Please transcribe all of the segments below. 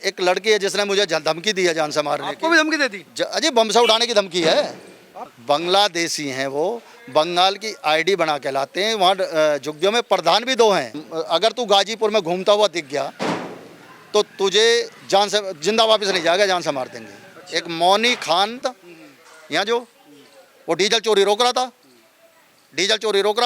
एक लड़की है जिसने मुझे धमकी दी है जान से मारने आपको भी धमकी दे दी? अजय बम से उड़ाने की धमकी है। बांग्लादेशी हैं वो, बंगाल की आईडी बना के लाते हैं। वहाँ झुग्गियों में प्रधान भी 2 हैं। अगर तू गाजीपुर में घूमता हुआ दिख गया तो तुझे जान से जिंदा वापस नहीं जाएगा, जान से मार देंगे। एक मौनी खान था यहाँ, जो वो डीजल चोरी रोक रहा था,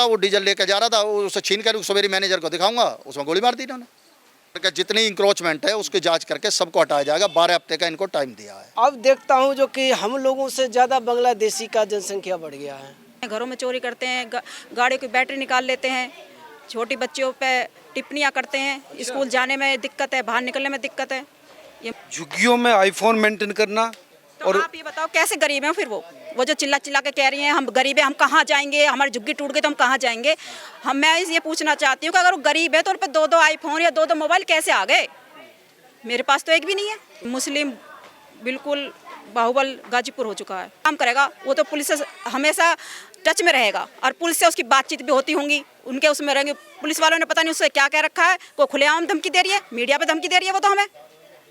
वो डीजल लेके जा रहा था, उसे छीन कर सवेरे मैनेजर को दिखाऊंगा, उसमें गोली मार दी इन्होंने। जितनी इंक्रोचमेंट है उसकी जांच करके सबको हटाया जाएगा। 12 हफ्ते का इनको टाइम दिया है। अब देखता हूँ जो कि हम लोगों से ज़्यादा बांग्लादेशी का जनसंख्या बढ़ गया है। घरों में चोरी करते हैं, गाड़ियों की बैटरी निकाल लेते हैं, छोटी बच्चियों पे टिप्पणियाँ करते हैं, स्कूल जाने में दिक्कत है, बाहर निकलने में दिक्कत है। ये झुग्गियों में आईफोन मेंटेन करना। तो और आप ये बताओ कैसे गरीब हैं फिर वो जो चिल्ला चिल्ला के कह रही हैं हम गरीब हैं, हम कहाँ जाएंगे, हमारी झुग्गी टूट गई तो हम कहाँ जाएंगे। मैं ये पूछना चाहती हूँ कि अगर वो गरीब है तो उन पर 2-2 आईफोन या 2-2 मोबाइल कैसे आ गए? मेरे पास तो एक भी नहीं है। मुस्लिम बिल्कुल बाहुबल गाजीपुर हो चुका है। काम करेगा वो तो पुलिस से हमेशा टच में रहेगा और पुलिस से उसकी बातचीत भी होती होंगी, उनके उसमें रहेंगे। पुलिस वालों ने पता नहीं उससे क्या कह रखा है, कोई खुलेआम धमकी दे रही है, मीडिया पे धमकी दे रही है वो तो हमें,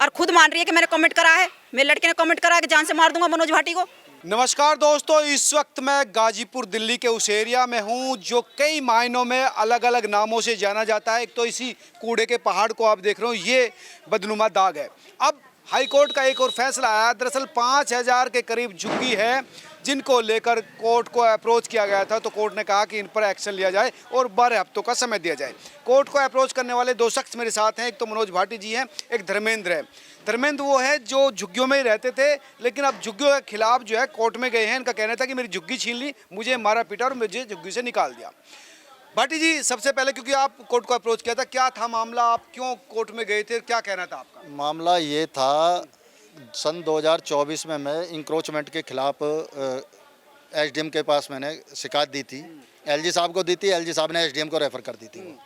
और खुद मान रही है कि मैंने कमेंट करा है, मेरे लड़के ने कमेंट करा है कि जान से मार दूंगा मनोज भाटी को। नमस्कार दोस्तों, इस वक्त मैं गाजीपुर दिल्ली के उस एरिया में हूं जो कई मायनों में अलग अलग नामों से जाना जाता है। एक तो इसी कूड़े के पहाड़ को आप देख रहे हो, ये बदनुमा दाग है। अब हाईकोर्ट का एक और फैसला आया। दरअसल 5000 के करीब झुग्गी है जिनको लेकर कोर्ट को अप्रोच किया गया था, तो कोर्ट ने कहा कि इन पर एक्शन लिया जाए और 12 हफ्तों का समय दिया जाए। कोर्ट को अप्रोच करने वाले 2 शख्स मेरे साथ हैं। एक तो मनोज भाटी जी हैं, एक धर्मेंद्र है। धर्मेंद्र वो है जो झुग्गियों में ही रहते थे, लेकिन अब झुग्गियों के खिलाफ जो है कोर्ट में गए हैं। इनका कहना था कि मेरी झुग्गी छीन ली, मुझे मारा पीटा और मुझे झुग्गी से निकाल दिया। भाटी जी, सबसे पहले क्योंकि आप कोर्ट को अप्रोच किया था, क्या था मामला, आप क्यों कोर्ट में गए थे, क्या कहना था आपका? मामला ये था, सन 2024 में मैं इंक्रोचमेंट के खिलाफ एसडीएम के पास मैंने शिकायत दी थी। एलजी साहब को दी थी, एलजी साहब ने एसडीएम को रेफ़र कर दी थी।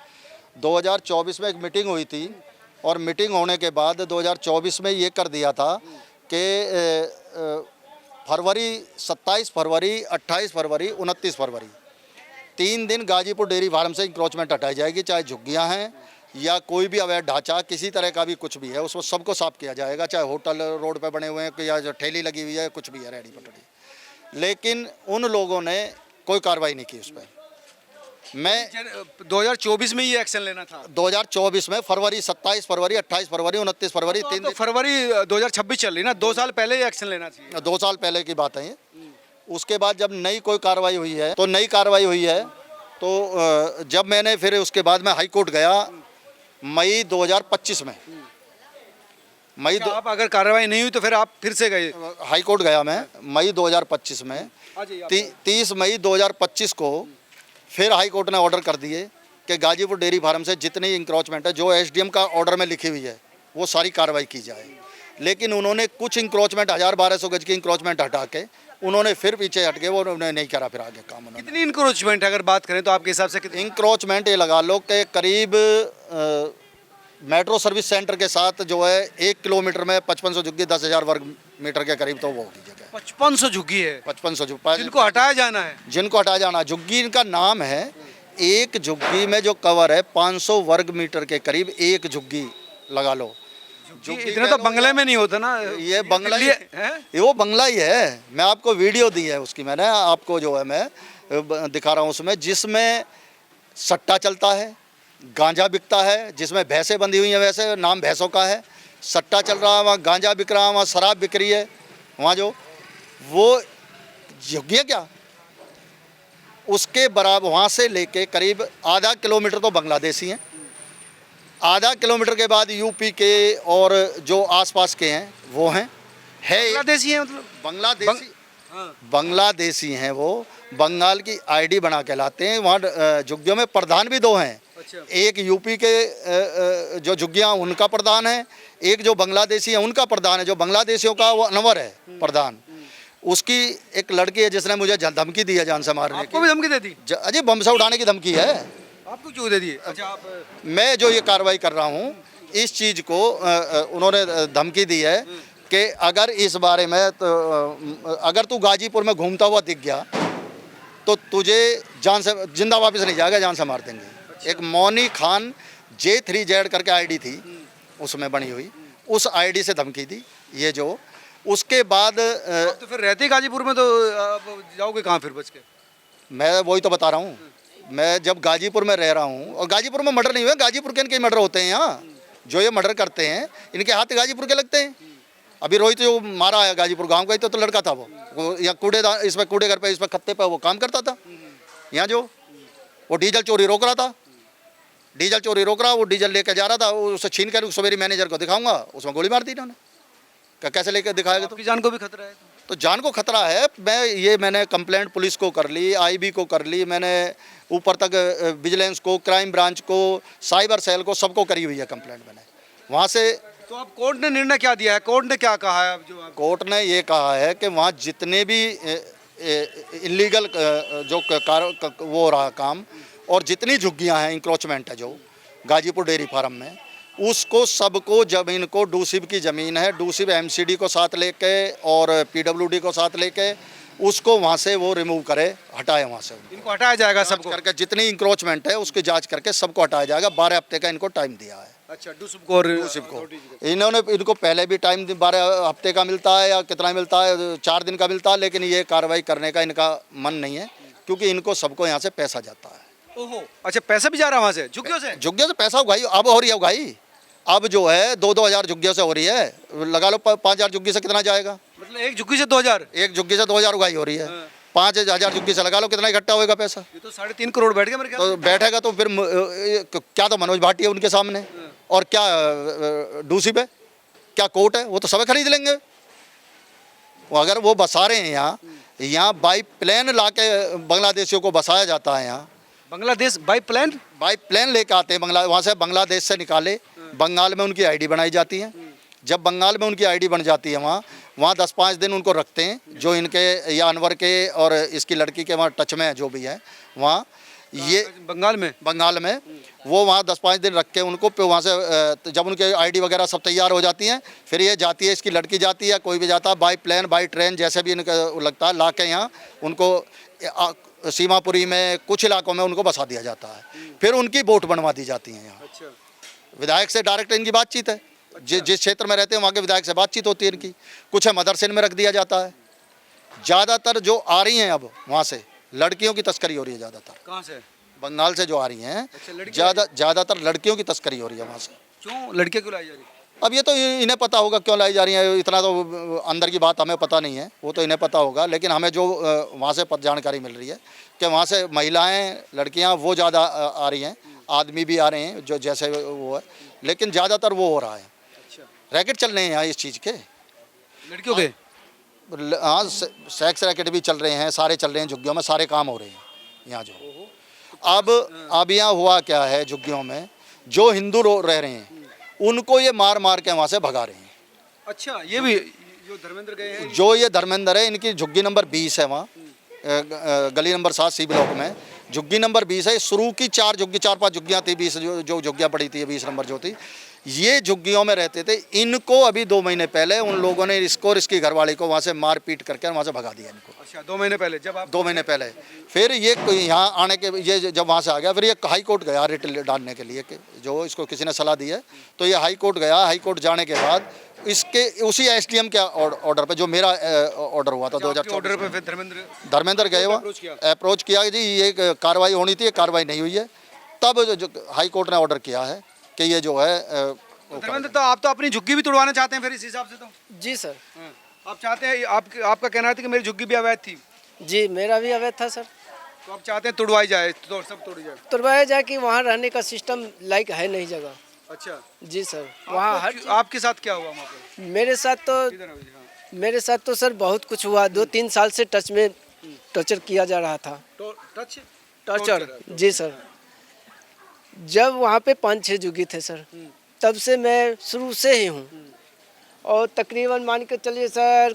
2024 में एक मीटिंग हुई थी और मीटिंग होने के बाद 2024 में ये कर दिया था कि फरवरी 27 फरवरी 28 फरवरी 29 फरवरी 3 दिन गाजीपुर डेयरी फार्म से इंक्रोचमेंट हटाई जाएगी, चाहे झुग्गियाँ हैं या कोई भी अवैध ढांचा किसी तरह का भी कुछ भी है, उसको सबको साफ किया जाएगा, चाहे होटल रोड पे बने हुए हैं या जो ठेली लगी हुई है, कुछ भी है रेडी पटड़ी। लेकिन उन लोगों ने कोई कार्रवाई नहीं की उस पर। मैं 2024 में ये एक्शन लेना था। 2024 में फरवरी 27 फरवरी 28 फरवरी 29 फरवरी 3 दिन। फरवरी 2026 चल रही ना, 2 साल पहले ही एक्शन लेना चाहिए। 2 साल पहले की बात है ये। उसके बाद जब नई कोई कार्रवाई हुई है तो जब मैंने फिर उसके बाद में हाई कोर्ट गया मई 2025 में। आप अगर कार्रवाई नहीं हुई तो फिर आप फिर से गए? हाई कोर्ट गया मैं मई 2025 में। 30 मई 2025 को फिर हाई कोर्ट ने ऑर्डर कर दिए कि गाजीपुर डेयरी फार्म से जितनी इंक्रोचमेंट है जो एसडीएम का ऑर्डर में लिखी हुई है वो सारी कार्रवाई की जाए। लेकिन उन्होंने कुछ इंक्रोचमेंट 1200 गज की इंक्रोचमेंट हटा के उन्होंने फिर पीछे हट गए, वो उन्होंने नहीं करा फिर आगे काम। उन्होंने कितनी इंक्रोचमेंट अगर बात करें तो आपके हिसाब से कितनी इंक्रोचमेंट ये लगा लो कि करीब मेट्रो सर्विस सेंटर के साथ जो है 1 किलोमीटर में 5500 झुग्गी 10,000 वर्ग मीटर के करीब तो वो होगी जगह। 5500 झुग्गी है? 5500 झुग्गी जिनको हटाया जाना है। जिनको हटाया जाना। झुग्गी इनका नाम है। एक झुग्गी में जो कवर है 500 वर्ग मीटर के करीब एक झुग्गी लगा लो। इतना तो बंगले में नहीं होता ना, ये बंगला ही है, ये वो बंगला ही है। मैं आपको वीडियो दी है उसकी, मैंने आपको जो है मैं दिखा रहा हूँ उसमें, जिसमें सट्टा चलता है, गांजा बिकता है, जिसमें भैंसें बंधी हुई हैं, वैसे नाम भैंसों का है, सट्टा चल रहा है, वहाँ गांजा बिक रहा है, वहाँ शराब बिक रही है, वहाँ जो वो झुग्गियाँ क्या उसके बराबर वहाँ से लेके करीब आधा किलोमीटर तो बांग्लादेशी हैं, आधा किलोमीटर के बाद यूपी के और जो आसपास के हैं वो हैं। बांग्लादेशी हैं, मतलब बांग्लादेशी हैं वो, बंगाल की आईडी बना के लाते हैं। वहाँ झुग्गियों में प्रधान भी 2 हैं। अच्छा। एक यूपी के जो झुग्गियाँ उनका प्रधान है, एक जो बांग्लादेशी है उनका प्रधान है। जो बांग्लादेशियों का वो अनवर है प्रधान, उसकी एक लड़की है जिसने मुझे धमकी दी है जान से मारने की। आपको भी धमकी दे दी? अजय बम से उड़ाने की धमकी है। आपको क्यों दे दी? अच्छा, मैं जो ये कार्रवाई कर रहा हूँ इस चीज़ को उन्होंने धमकी दी है कि अगर इस बारे में तो अगर तू गाजीपुर में घूमता हुआ दिख गया तो तुझे जान से जिंदा वापस नहीं जाएगा, जान से मार देंगे। एक मौनी खान J3Z करके आईडी थी उसमें बनी हुई, उस आईडी से धमकी दी ये जो। उसके बाद आप तो फिर रहते ही गाजीपुर में, तो आप जाओगे कहाँ फिर बच के? मैं वही तो बता रहा हूँ, मैं जब गाजीपुर में रह रहा हूँ, और गाजीपुर में मर्डर नहीं हुए, गाजीपुर के इनके मर्डर होते हैं यहाँ, जो ये मर्डर करते हैं इनके हाथ गाजीपुर के लगते हैं। अभी रोहित जो मारा है गाजीपुर गांव का ही तो लड़का था वो यहाँ कूड़ेदान, इसमें कूड़े घर पे, इसमें खत्ते पे वो काम करता था यहाँ जो। वो डीजल चोरी रोक रहा था, डीजल चोरी रोक रहा, वो डीजल लेकर जा रहा था, उसे छीन कर सवेरे मैनेजर को दिखाऊंगा, उसमें गोली मार दी इन्होंने। कैसे लेकर दिखाएगा? आपकी जान को भी खतरा है तो जान को खतरा है। मैंने कंप्लेंट पुलिस को कर ली, आईबी को कर ली, मैंने ऊपर तक विजिलेंस को, क्राइम ब्रांच को, साइबर सेल को, सबको करी हुई है कंप्लेंट मैंने वहाँ से। तो अब कोर्ट ने निर्णय क्या दिया है? कोर्ट ने क्या कहा है? अब जो आप कोर्ट ने ये कहा है कि वहाँ जितने भी इलीगल जो वो रहा काम, और जितनी झुग्गियाँ हैं, इंक्रोचमेंट है जो गाजीपुर डेयरी फार्म में, उसको सबको, ज़मीन को, डूसिब की ज़मीन है, डूसिब एमसीडी को साथ लेके और पीडब्ल्यूडी को साथ लेके उसको वहाँ से वो रिमूव करे, हटाए वहाँ से। इनको हटाया जाएगा सबको करके जितनी इंक्रोचमेंट है उसकी जांच करके सबको हटाया जाएगा। 12 हफ्ते का इनको टाइम दिया है। अच्छा, डूसिब को और डूसिब को इनको पहले भी टाइम 12 हफ्ते का मिलता है, या कितना मिलता है, 4 दिन का मिलता है, लेकिन ये कार्रवाई करने का इनका मन नहीं है, क्योंकि इनको सबको यहाँ से पैसा जाता है। ओहो, अच्छा, पैसा भी जा रहा है वहाँ से, झुग्गियों से? झुग्गियों से पैसा उगाई अब हो रही है उगाई। अब जो है 2-2 हज़ार झुग्गियों से हो रही है, लगा लो 5,000 झुग्गी से कितना जाएगा? मतलब एक झुग्गी से 2,000? एक झुग्गी से 2,000 उगाई हो रही है, 5,000 झुग्गी से लगा लो कितना इकट्ठा होगा पैसा। ये तो 3.5 करोड़ बैठ गया मेरे ख्याल तो बैठेगा तो फिर क्या तो मनोज भाटी है उनके सामने, और क्या डूसी पे क्या कोर्ट है, वो तो सब खरीद लेंगे। वो अगर वो बसा रहे हैं यहाँ बाई प्लेन ला के बांग्लादेशियों को बसाया जाता है यहाँ। बांग्लादेश बाई प्लेन लेके आते हैं वहाँ से बांग्लादेश से निकाले, बंगाल में उनकी आईडी बनाई जाती है। जब बंगाल में उनकी आईडी बन जाती है वहाँ 10-5 दिन उनको रखते हैं, जो इनके या अनवर के और इसकी लड़की के वहाँ टच में जो भी है वहाँ, ये बंगाल में वो वहाँ 10-5 दिन रख के उनको, फिर वहाँ से जब उनके आईडी वगैरह सब तैयार हो जाती हैं, फिर ये जाती है, इसकी लड़की जाती है, कोई भी जाता है, बाई प्लेन बाई ट्रेन जैसे भी इनका लगता है, ला के यहाँ उनको सीमापुरी में कुछ इलाकों में उनको बसा दिया जाता है। फिर उनकी वोट बनवा दी जाती है यहाँ। अच्छा, विधायक से डायरेक्ट इनकी बातचीत है। जिस क्षेत्र में रहते हैं वहाँ के विधायक से बातचीत होती है इनकी। कुछ है मदरसे में रख दिया जाता है। ज़्यादातर जो आ रही हैं अब वहाँ से लड़कियों की तस्करी हो रही है ज़्यादातर। कहाँ से? बंगाल से जो आ रही हैं, अच्छा, ज़्यादातर लड़कियों की तस्करी हो रही है वहाँ से। क्यों लड़कियाँ क्यों लाई जा रही? अब ये तो इन्हें पता होगा क्यों लाई जा रही है, इतना तो अंदर की बात हमें पता नहीं है, वो तो इन्हें पता होगा। लेकिन हमें जो वहाँ से जानकारी मिल रही है कि वहाँ से महिलाएं, लड़कियाँ वो ज़्यादा आ रही हैं, आदमी भी आ रहे हैं जो जैसे वो है, लेकिन ज़्यादातर वो हो रहा है। रैकेट चल रहे हैं यहाँ इस चीज़ के, लड़कियों के। हाँ, सेक्स रैकेट भी चल रहे हैं, सारे चल रहे हैं झुग्गियों में, सारे काम हो रहे हैं यहाँ जो। अब यहाँ हुआ क्या है, झुग्गियों में जो हिंदू रह रहे हैं उनको ये मार मार के वहाँ से भगा रहे हैं। अच्छा, ये भी जो धर्मेंद्र गए हैं, जो ये धर्मेंद्र है, इनकी झुग्गी नंबर 20 है वहाँ, गली नंबर 7 सी ब्लॉक में झुग्गी नंबर 20 है। शुरू की 4-5 झुग्गियाँ थी, 20 जो झुग्गियाँ पड़ी थी, 20 नंबर जो थी, ये झुग्गियों में रहते थे। इनको अभी 2 महीने पहले उन लोगों ने इसको और इसकी घरवाली को वहाँ से मार पीट करके वहाँ से भगा दिया इनको। अच्छा, 2 महीने पहले, जब आप 2 महीने पहले फिर ये यहाँ आने के, ये जब वहाँ से आ गया, फिर ये हाई कोर्ट गया रिट डालने के लिए कि जो इसको किसी ने सलाह दी है, तो ये हाई कोर्ट गया। हाई कोर्ट जाने के बाद इसके उसी एसडीएम के ऑर्डर पे, जो मेरा ऑर्डर हुआ था 2014 ऑर्डर पे, फिर धर्मेंद्र गए वहाँ, अप्रोच किया जी ये कार्रवाई होनी थी, ये कार्रवाई नहीं हुई है। तब जो हाई कोर्ट ने ऑर्डर किया है कि ये जो है धर्मेंद्र, तो आप तो अपनी झुग्गी भी तोड़वाना चाहते हैं फिर इस हिसाब से? तो जी सर। आप चाहते हैं, आपका कहना है कि मेरी झुग्गी भी अवैध थी? जी, मेरा भी अवैध था सर। तो आप चाहते हैं तोड़वाई जाए, तो सब तोड़ी जाए? तुड़वाया जाए कि वहाँ रहने का सिस्टम लाइक है नहीं जगह। अच्छा जी सर, वहाँ हर आपके साथ क्या हुआ वहाँ पे? मेरे साथ तो सर बहुत कुछ हुआ। 2-3 साल से टच में टॉर्चर किया जा रहा था। टॉर्चर? जी सर। जब वहाँ पे 5-6 जुगी थे सर, तब से मैं शुरू से ही हूँ, और तकरीबन मान के चलिए सर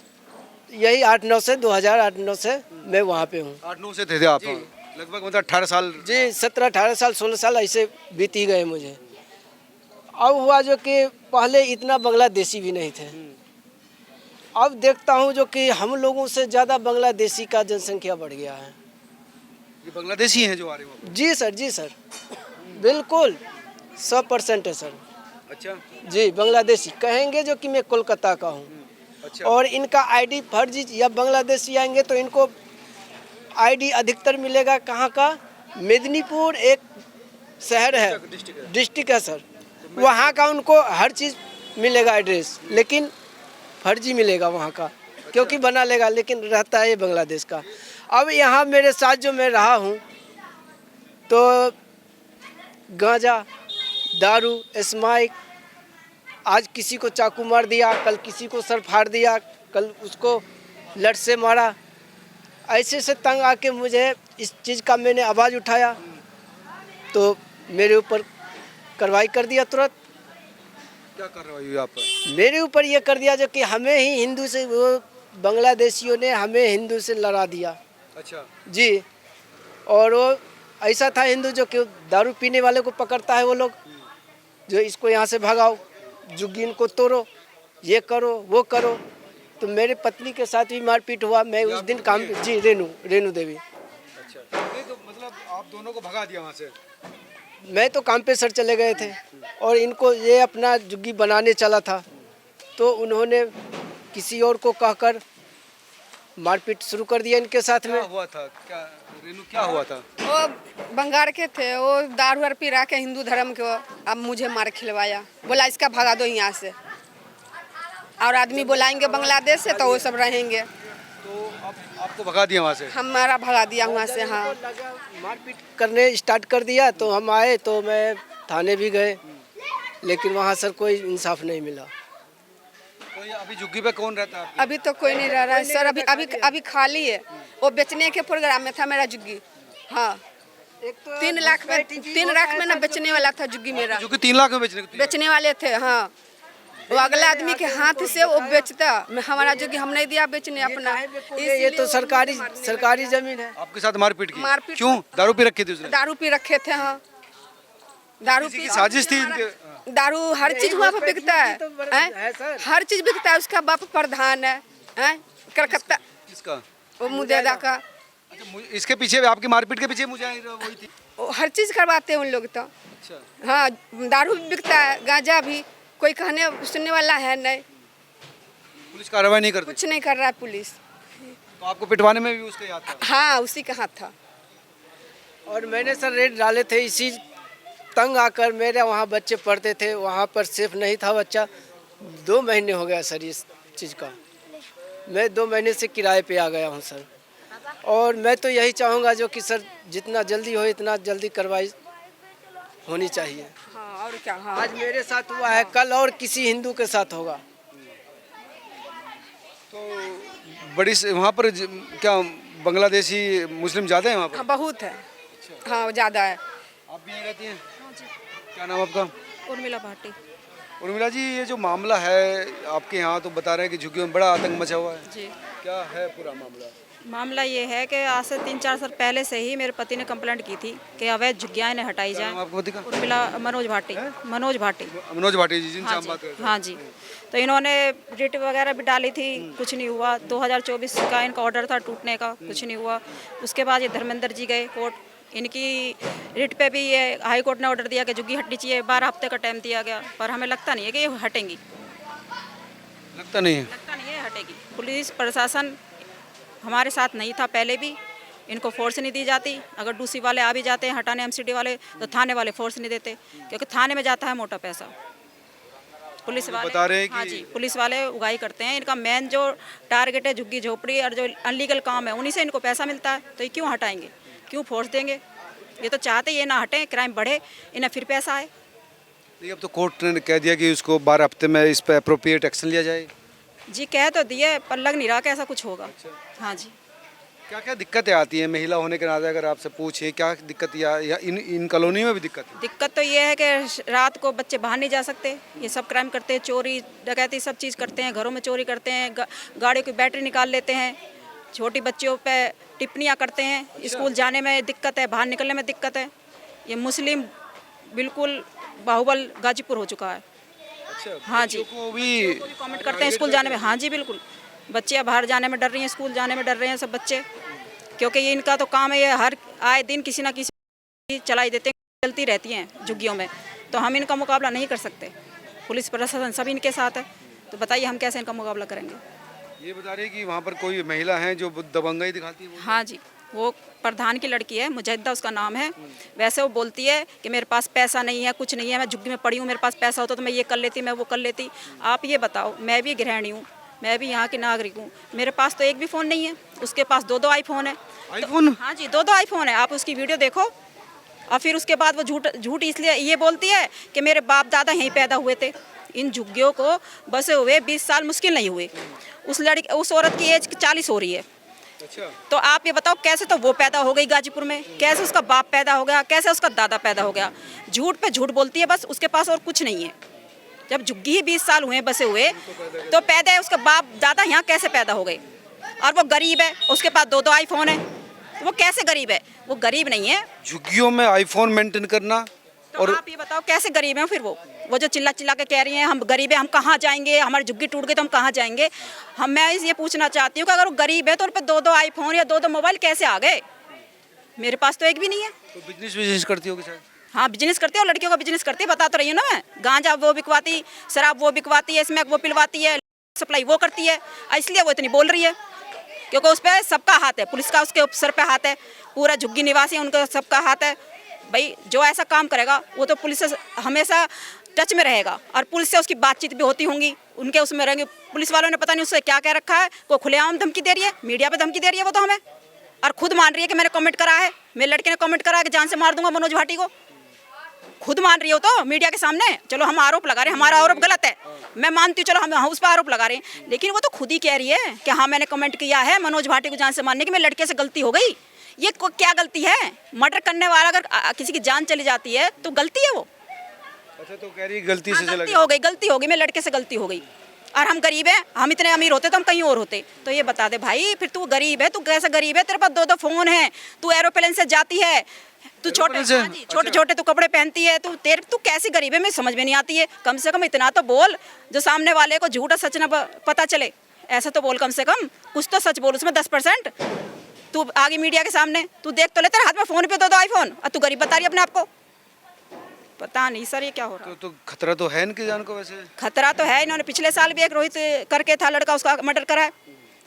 यही 8-9 से 2008-9 से मैं वहाँ पे हूँ। 8-9 से थे आप लगभग, मतलब 18 साल? जी, 17-18 साल 16 साल ऐसे बीत ही गए मुझे। अब हुआ जो कि पहले इतना बांग्लादेशी भी नहीं थे, अब देखता हूँ जो कि हम लोगों से ज़्यादा बांग्लादेशी का जनसंख्या बढ़ गया है। ये बांग्लादेशी हैं जो आ रहे हो? जी सर, जी सर, बिल्कुल 100% है सर। अच्छा जी बांग्लादेशी कहेंगे जो कि मैं कोलकाता का हूँ। अच्छा और इनका आईडी फर्जी, या बांग्लादेशी आएंगे तो इनको आईडी अधिकतर मिलेगा कहाँ का, मेदिनीपुर एक शहर है, डिस्ट्रिक्ट है सर, वहाँ का उनको हर चीज़ मिलेगा एड्रेस, लेकिन फर्जी मिलेगा वहाँ का, क्योंकि बना लेगा, लेकिन रहता है ये बांग्लादेश का। अब यहाँ मेरे साथ जो मैं रहा हूँ तो गांजा, दारू, स्माइक, आज किसी को चाकू मार दिया, कल किसी को सर फाड़ दिया, कल उसको लठ से मारा। ऐसे से तंग आके मुझे इस चीज़ का मैंने आवाज़ उठाया तो मेरे ऊपर कार्रवाई कर दिया तुरंत। क्या कर रहे हो आप? मेरे ऊपर ये कर दिया जो कि हमें ही हिंदू से, वो बांग्लादेशियों ने हमें हिंदू से लड़ा दिया अच्छा जी। और वो ऐसा था हिंदू जो कि दारू पीने वाले को पकड़ता है, वो लोग जो इसको यहाँ से भगाओ, जुग्गी इनको तोड़ो, ये करो वो करो। तो मेरे पत्नी के साथ भी मारपीट हुआ। मैं उस दिन काम, जी रेणु देवी, अच्छा नहीं तो मतलब आप दोनों को भगा दिया वहाँ से? मैं तो काम पे सर चले गए थे और इनको ये अपना जुग्गी बनाने चला था, तो उन्होंने किसी और को कहकर मारपीट शुरू कर दिया इनके साथ में। क्या हुआ था? क्या रेनू क्या हुआ था? वो बंगाल के थे, वो दारू वारू पी रहा के हिंदू धर्म के, अब मुझे मार खिलवाया, बोला इसका भगा दो यहाँ से, और आदमी बुलाएंगे बांग्लादेश से तो वो सब रहेंगे। तो अब आपको भगा दिया वहाँ से? हमारा भगा दिया वहाँ से। हाँ मारपीट करने स्टार्ट कर दिया तो हम आए, तो मैं थाने भी गए, लेकिन वहाँ सर कोई इंसाफ नहीं मिला। कोई अभी झुग्गी पे कौन रहता है? अभी तो कोई नहीं रह रहा है सर, अभी अभी अभी खाली है। वो बेचने के प्रोग्राम में था मेरा जुग्गी। हाँ 3 लाख में ना बेचने वाला था जुग्गी मेरा, झुग्गी 3 लाख में बेचने वाले थे। हाँ वो अगला आदमी के हाथ से वो बेचता, हमारा जुग्गी हम नहीं दिया बेचने अपना। ये तो सरकारी जमीन है। आपके साथ मारपीट की? मारपीट क्यों? दारू पी रखी थी उसने? दारू पी रखे थे। हाँ दारू किसी पी, की साजिश थी इनके? दारू हर चीज वहाँ पे बिकता है, हर चीज बिकता है। उसका बाप प्रधान है, कलकत्ता, किसका? वो मुदेदा का। अच्छा इसके पीछे, आपकी मारपीट के पीछे मुजाहिर वही थी? वो हर चीज करवाते हैं उन लोग तो। अच्छा हाँ दारू भी बिकता है, गांजा भी, कोई कहने सुनने वाला है नहीं, पुलिस कार्रवाई नहीं करती? कुछ नहीं कर रहा है पुलिस। तो आपको पिटवाने में भी उसका हाथ था? हाँ उसी का हाथ था। और मैंने सर रेड डाले थे, इसी तंग आकर मेरे वहाँ बच्चे पढ़ते थे, वहाँ पर सेफ नहीं था बच्चा। 2 महीने हो गया सर इस चीज़ का, मैं 2 महीने से किराए पे आ गया हूँ सर। और मैं तो यही चाहूँगा जो कि सर जितना जल्दी हो इतना जल्दी कार्रवाई होनी चाहिए। हाँ और क्या। हाँ आज मेरे साथ हुआ है, कल और किसी हिंदू के साथ होगा। तो बड़ी वहाँ पर क्या बांग्लादेशी मुस्लिम ज़्यादा है वहाँ पर? हाँ बहुत है। हाँ ज़्यादा है। आप भी यहीं रहती हैं? क्या नाम आपका? उर्मिला भाटी। उर्मिला जी, ये जो मामला है आपके यहाँ, तो बता रहे हैं कि झुग्गियों में बड़ा आतंक मचा हुआ है। जी क्या है पूरा मामला? मामला ये है कि आज से 3-4 साल पहले से ही मेरे पति ने कंप्लेंट की थी कि अवैध झुग्गियाँ इन्हें हटाई क्या नाम जाए। आपके पति का? उर्मिला मनोज भाटी। मनोज भाटी। मनोज भाटी जी, जिनसे हाँ हम बात कर जी, रहे हैं। हाँ जी। तो इन्होंने रिट वगैरह भी डाली थी, कुछ नहीं हुआ। 2024 का इनका ऑर्डर था टूटने का, कुछ नहीं हुआ। उसके बाद ये धर्मेंद्र जी गए कोर्ट, इनकी रिट पे भी ये हाई कोर्ट ने ऑर्डर दिया कि झुग्गी हटनी चाहिए। 12 हफ्ते का टाइम दिया गया, पर हमें लगता नहीं है कि ये हटेंगी। लगता नहीं है? लगता नहीं है हटेगी। पुलिस प्रशासन हमारे साथ नहीं था पहले भी, इनको फोर्स नहीं दी जाती। अगर डूसी वाले आ भी जाते हैं हटाने, एमसीडी वाले, तो थाने वाले फोर्स नहीं देते, क्योंकि थाने में जाता है मोटा पैसा। पुलिस वाले बता रहे हैं हाँ कि जी, पुलिस वाले उगाही करते हैं। इनका मेन जो टारगेट है झुग्गी झोपड़ी और जो अनलीगल काम है, उन्हीं से इनको पैसा मिलता है। तो ये क्यों हटाएंगे, क्यों फोर्स देंगे? ये तो चाहते ये ना हटें, क्राइम बढ़े, इन्हें फिर पैसा आए। नहीं, अब तो कोर्ट ने कह दिया कि उसको 12 हफ्ते में इस पर अप्रोप्रिएट एक्शन लिया जाए। जी कह तो दिए, पर लग नहीं रहा कि ऐसा कुछ होगा। हाँ जी। क्या क्या दिक्कतें आती हैं महिला होने के नाते? अगर आपसे पूछे क्या दिक्कत, या इन कॉलोनी में भी दिक्कत है? दिक्कत तो ये है कि रात को बच्चे बाहर नहीं जा सकते, ये सब क्राइम करते हैं, चोरी डकैती सब चीज़ करते हैं, घरों में चोरी करते हैं, गाड़ियों की बैटरी निकाल लेते हैं, छोटी बच्चियों पे टिप्पणियाँ करते हैं। स्कूल जाने में दिक्कत है, बाहर निकलने में दिक्कत है। ये मुस्लिम बिल्कुल बाहुबल गाजीपुर हो चुका है। अच्छा, हाँ जी। को भी कमेंट करते हैं स्कूल जाने में। हाँ जी बिल्कुल, बच्चे बाहर जाने में डर रही हैं, स्कूल जाने में डर रहे हैं सब बच्चे, क्योंकि ये इनका तो काम है, ये हर आए दिन किसी ना किसी चलाई देते हैं, चलती रहती हैं झुग्गियों में, तो हम इनका मुकाबला नहीं कर सकते। पुलिस प्रशासन सब इनके साथ है, तो बताइए हम कैसे इनका मुकाबला करेंगे। ये बता रही है कि वहाँ पर कोई महिला है जो दबंगाई दिखाती है वो? हाँ जी, वो प्रधान की लड़की है, मुजहिदा उसका नाम है। वैसे वो बोलती है कि मेरे पास पैसा नहीं है, कुछ नहीं है, मैं झुग्गी में पड़ी हूँ, मेरे पास पैसा होता तो मैं ये कर लेती, मैं वो कर लेती। आप ये बताओ, मैं भी गृहिणी हूँ, मैं भी यहाँ की नागरिक हूँ, मेरे पास तो एक भी फ़ोन नहीं है, उसके पास 2-2 आईफोन है। आईफोन? हाँ जी, 2-2 आईफोन है। आप उसकी वीडियो देखो। और फिर उसके बाद वो झूठ इसलिए ये बोलती है कि मेरे बाप दादा यहीं पैदा हुए थे। इन झुग्गियों को बसे हुए 20 साल मुश्किल नहीं हुए। उस औरत की एज 40 हो रही है। अच्छा। तो आप ये बताओ, कैसे तो वो पैदा हो गई गाजीपुर में, कैसे उसका बाप पैदा हो गया, कैसे उसका दादा पैदा हो गया। झूठ पे झूठ बोलती है, बस उसके पास और कुछ नहीं है। जब झुग्गी ही 20 साल हुए बसे हुए, तो पैदा है उसका बाप दादा यहाँ कैसे पैदा हो गए। और वो गरीब है, उसके पास 2-2 आईफोन है, तो वो कैसे गरीब है? वो गरीब नहीं है। झुग्गियों में आईफोन मेंटेन करना, तो और आप ये बताओ कैसे गरीब हैं फिर वो जो चिल्ला चिल्ला के कह रही हैं हम गरीब हैं, हम कहाँ जाएंगे, हमारी झुग्गी टूट गई तो हम कहाँ जाएंगे। मैं ये पूछना चाहती हूँ कि अगर वो गरीब है तो उन पर 2-2 आईफोन या 2-2 मोबाइल कैसे आ गए? मेरे पास तो एक भी नहीं है। तो बिजनेस करती होगी शायद। हाँ, बिजनेस करती है, और लड़कियों का बिजनेस करती है, बता तो रही हूँ ना मैं। गांजा वो बिकवाती, शराब वो बिकवाती है, स्मैक वो पिलवाती है, सप्लाई वो करती है, इसलिए वो इतनी बोल रही है। क्योंकि उस पर सबका हाथ है, पुलिस का उसके सर पे हाथ है, पूरा झुग्गी निवासी उनका सबका हाथ है। भाई जो ऐसा काम करेगा वो तो पुलिस से हमेशा टच में रहेगा, और पुलिस से उसकी बातचीत भी होती होंगी, उनके उसमें रहेंगे। पुलिस वालों ने पता नहीं उससे क्या क्या रखा है, वो खुलेआम धमकी दे रही है, मीडिया पे धमकी दे रही है वो तो हमें, और खुद मान रही है कि मैंने कमेंट करा है, मेरे लड़के ने कमेंट करा है कि जान से मार दूंगा मनोज भाटी को। खुद मान रही हो तो मीडिया के सामने। चलो हम आरोप लगा रहे हैं, हमारा आरोप गलत है, मैं मानती हूँ, चलो हम उस पर आरोप लगा रहे हैं, लेकिन वो तो खुद ही कह रही है कि हाँ मैंने कमेंट किया है मनोज भाटी को जान से मारने की, मेरे लड़के से गलती हो गई। ये क्या गलती है? मर्डर करने वाला अगर किसी की जान चली जाती है तो गलती है वो। अच्छा, तो कह रही गलती से गलती हो गई, मेरे लड़के से गलती हो गई। और हम गरीब हैं, हम इतने अमीर होते तो हम कहीं और होते। तो ये बता दे भाई, फिर तू गरीब है, तू कैसा गरीब है? तेरे पास 2-2 फोन है, तू एरोप्लेन से जाती है, तू छोटे छोटे तू कपड़े पहनती है, तू कैसी गरीब है? मैं समझ में नहीं आती है। कम से कम इतना तो बोल जो सामने वाले को झूठा सच ना पता चले। ऐसा तो बोल, कम से कम कुछ तो सच बोल उसमें 10%। तू आगे मीडिया के सामने तू देख तो ले, तेरे हाथ में फोन पे 2-2 आईफोन, और तू गरीब बता रही है अपने आप को। पता नहीं सर ये क्या हो रहा है। तो खतरा तो है इनकी जान को वैसे। खतरा तो है, इन्होंने पिछले साल भी एक रोहित करके था लड़का, उसका मर्डर करा है,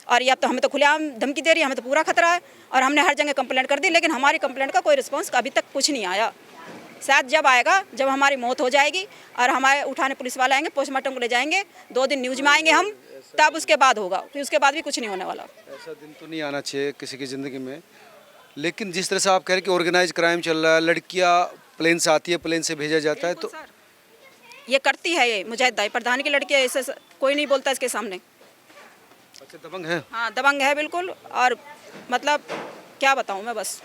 और ये अब तो हमें तो खुलेआम धमकी दे रही है, हमें तो पूरा खतरा है। और हमने हर जगह कंप्लेंट कर दी, लेकिन हमारी कंप्लेंट का कोई रिस्पांस अभी तक कुछ नहीं आया। शायद जब आएगा, जब हमारी मौत हो जाएगी और हमारे उठाने पुलिस वाले आएंगे, पोस्टमार्टम को ले जाएंगे, 2 दिन न्यूज में आएंगे हम, तब उसके बाद होगा, फिर उसके बाद भी कुछ नहीं होने वाला। ऐसा दिन तो नहीं आना चाहिए किसी की ज़िंदगी में, लेकिन जिस तरह से आप कह रहे हैं कि ऑर्गेनाइज क्राइम चल रहा है, लड़कियां प्लेन से आती है, प्लेन से भेजा जाता है, तो ये करती है, ये मुजाहिदा प्रधान की लड़की है, ऐसे कोई नहीं बोलता इसके सामने। अच्छा, दबंग है। हाँ, दबंग है बिल्कुल। और मतलब क्या बताऊँ मैं, बस